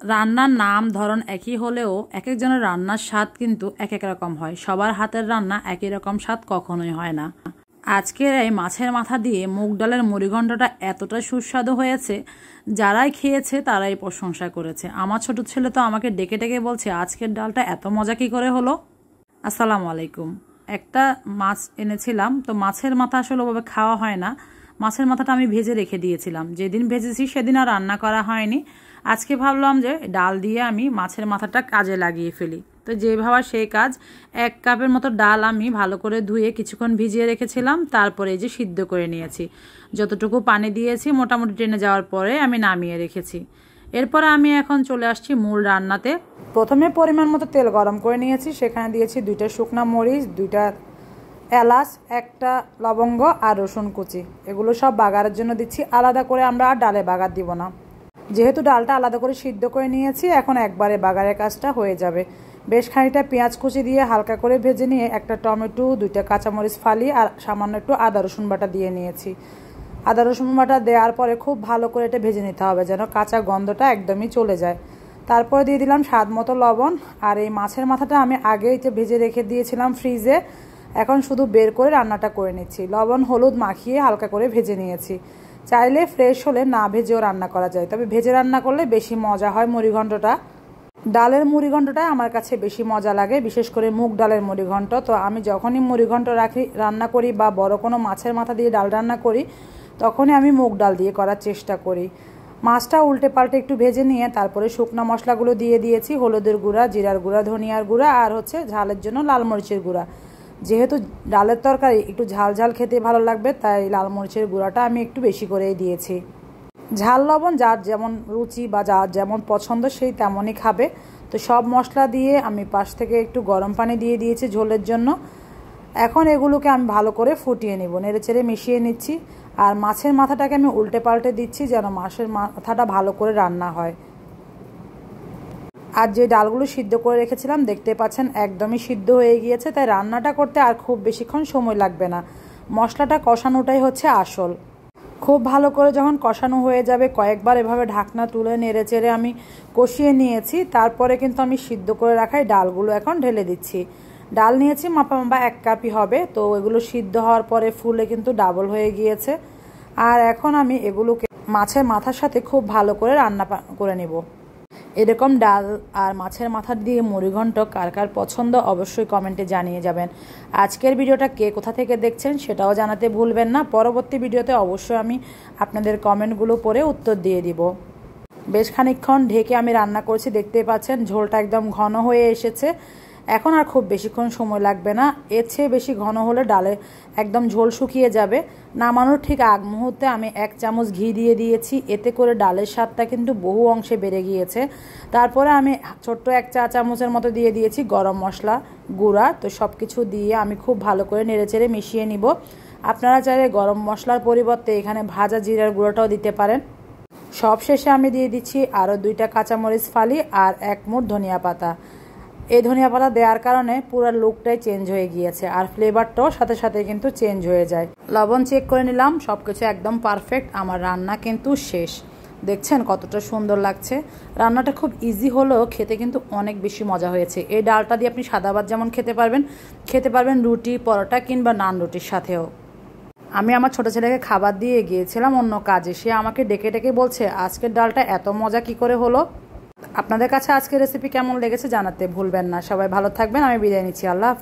রান্নার নাম ধরন একই হলেও এক একজনের রান্নার স্বাদ কিন্তু এক এক রকম হয়। সবার হাতের রান্না একই রকম স্বাদ কখনোই হয় না। আজকের এই মাছের মাথা দিয়ে মুগ ডালের মুড়িঘণ্টটা এতটা সুস্বাদু হয়েছে, যারাই খেয়েছে তারাই প্রশংসা করেছে। আমার ছোট ছেলে তো আমাকে ডেকে ডেকে বলছে, আজকের ডালটা এত মজা কী করে হলো। আসসালামু আলাইকুম। একটা মাছ এনেছিলাম, তো মাছের মাথা আসলে ওভাবে খাওয়া হয় না। মাছের মাথাটা আমি ভেজে রেখে দিয়েছিলাম, যেদিন ভেজেছি সেদিন আর রান্না করা হয়নি। আজকে ভাবলাম যে ডাল দিয়ে আমি মাছের মাথাটা কাজে লাগিয়ে ফেলি। তো যে ভাবা সেই কাজ। 1 কাপের মতো ডাল আমি ভালো করে ধুয়ে কিছুক্ষণ ভিজিয়ে রেখেছিলাম, তারপরে এই যে সিদ্ধ করে নিয়েছি। যতটুকু পানি দিয়েছি মোটামুটি টেনে যাওয়ার পরে আমি নামিয়ে রেখেছি। এরপরে আমি এখন চলে আসছি মূল রান্নাতে। প্রথমে পরিমাণ মতো তেল গরম করে নিয়েছি, সেখানে দিয়েছি 2টা শুকনা মরিচ, 2টা এলাচ, 1টা লবঙ্গ আর রসুন কুচি। এগুলো সব বাগারের জন্য দিচ্ছি, আলাদা করে আমরা আর ডালে বাগার দিব না। যেহেতু ডালটা আলাদা করে সিদ্ধ করে নিয়েছি, এখন একবারে বাগারের কাজটা হয়ে যাবে। বেশ খানিকটা পেঁয়াজ কুচি দিয়ে হালকা করে ভেজে নিয়ে 1টা টমেটো, 2টা কাঁচামরিচ ফালি আর সামান্য একটু আদা রসুন বাটা দিয়ে নিয়েছি। আদা রসুন বাটা দেওয়ার পরে খুব ভালো করে এটা ভেজে নিতে হবে, যেন কাঁচা গন্ধটা একদমই চলে যায়। তারপরে দিয়ে দিলাম স্বাদ মতো লবণ। আর এই মাছের মাথাটা আমি আগেই যে ভেজে রেখে দিয়েছিলাম ফ্রিজে, এখন শুধু বের করে রান্নাটা করে নিচ্ছি। লবণ হলুদ মাখিয়ে হালকা করে ভেজে নিয়েছি। চাইলে ফ্রেশ হলে না ভেজেও রান্না করা যায়, তবে ভেজে রান্না করলে বেশি মজা হয় মুড়িঘণ্টটা। ডালের মুড়িঘণ্টটা আমার কাছে বেশি মজা লাগে, বিশেষ করে মুগ ডালের মুড়িঘণ্ট। তো আমি যখনই মুড়িঘণ্ট রান্না করি বা বড় কোনো মাছের মাথা দিয়ে ডাল রান্না করি, তখনই আমি মুগ ডাল দিয়ে করার চেষ্টা করি। মাছটা উল্টে পাল্টে একটু ভেজে নিয়ে তারপরে শুকনো মশলাগুলো দিয়ে দিয়েছি, হলুদের গুঁড়া, জিরার গুঁড়া, ধনিয়ার গুঁড়া আর হচ্ছে ঝালের জন্য লাল মরিচের গুঁড়া। যেহেতু ডালের তরকারি একটু ঝাল ঝাল খেতে ভালো লাগবে, তাই লাল মরিচের গুঁড়াটা আমি একটু বেশি করেই দিয়েছি। ঝাল লবণ যার যেমন রুচি বা যার যেমন পছন্দ সেই তেমনই খাবে। তো সব মশলা দিয়ে আমি পাশ থেকে একটু গরম পানি দিয়ে দিয়েছি ঝোলের জন্য। এখন এগুলোকে আমি ভালো করে ফুটিয়ে নিব, নেড়ে চেড়ে মিশিয়ে নিচ্ছি। আর মাছের মাথাটাকে আমি উল্টে পাল্টে দিচ্ছি, যেন মাছের মাথাটা ভালো করে রান্না হয়। আর যে ডালগুলো সিদ্ধ করে রেখেছিলাম দেখতে পাচ্ছেন একদমই সিদ্ধ হয়ে গিয়েছে, তাই রান্নাটা করতে আর খুব বেশিক্ষণ সময় লাগবে না। মশলাটা কষানোটাই হচ্ছে আসল। খুব ভালো করে যখন কষানো হয়ে যাবে, কয়েকবার এভাবে ঢাকনা তুলে নেড়ে চেড়ে আমি কষিয়ে নিয়েছি। তারপরে কিন্তু আমি সিদ্ধ করে রাখাই ডালগুলো এখন ঢেলে দিচ্ছি। ডাল নিয়েছি মাপা 1 কাপই হবে। তো এগুলো সিদ্ধ হওয়ার পরে ফুলে কিন্তু ডাবল হয়ে গিয়েছে। আর এখন আমি এগুলোকে মাছের মাথার সাথে খুব ভালো করে রান্না করে নেব। এরকম ডাল আর মাছের মাথা দিয়ে মুড়িঘণ্ট কার কার পছন্দ অবশ্যই কমেন্টে জানিয়ে যাবেন। আজকের ভিডিওটা কে কোথা থেকে দেখছেন সেটাও জানাতে ভুলবেন না। পরবর্তী ভিডিওতে অবশ্যই আমি আপনাদের কমেন্টগুলো পড়ে উত্তর দিয়ে দিব। বেশ খানিকক্ষণ ঢেকে আমি রান্না করছি, দেখতেই পাচ্ছেন ঝোলটা একদম ঘন হয়ে এসেছে। এখন আর খুব বেশিক্ষণ সময় লাগবে না, এর চেয়ে বেশি ঘন হলে ডালে একদম ঝোল শুকিয়ে যাবে। নামানোর ঠিক আগ মুহূর্তে আমি 1 চামচ ঘি দিয়ে দিয়েছি, এতে করে ডালের স্বাদটা কিন্তু বহু অংশে বেড়ে গিয়েছে। তারপরে আমি ছোট্ট 1 চা চামচের মতো দিয়ে দিয়েছি গরম মশলা গুঁড়া। তো সব কিছু দিয়ে আমি খুব ভালো করে নেড়েচেড়ে মিশিয়ে নিব। আপনারা চাইলে গরম মশলার পরিবর্তে এখানে ভাজা জিরার গুঁড়োটাও দিতে পারেন। সব শেষে আমি দিয়ে দিচ্ছি আরও 2টা কাঁচামরিচ ফালি আর 1 মুঠ ধনিয়া পাতা। এই ধনিয়া পাতা দেওয়ার কারণে পুরো লুকটাই চেঞ্জ হয়ে গিয়েছে, আর ফ্লেভারটাও সাথে সাথে কিন্তু চেঞ্জ হয়ে যায়। লবণ চেক করে নিলাম, সব কিছু একদম পারফেক্ট। আমার রান্না কিন্তু শেষ। দেখছেন কতটা সুন্দর লাগছে। রান্নাটা খুব ইজি হলেও খেতে কিন্তু অনেক বেশি মজা হয়েছে। এই ডালটা দিয়ে আপনি সাদা ভাত যেমন খেতে পারবেন রুটি, পরোটা কিংবা নান রুটির সাথেও। আমি আমার ছোটো ছেলেকে খাবার দিয়ে গিয়েছিলাম অন্য কাজে, সে আমাকে ডেকে ডেকে বলছে, আজকের ডালটা এত মজা কি করে হলো। আপনাদের কাছে আজকের রেসিপি কেমন লেগেছে জানাতে ভুলবেন না। সবাই ভালো থাকবেন, আমি বিদায় নিচ্ছি। আল্লাহ হাফেজ।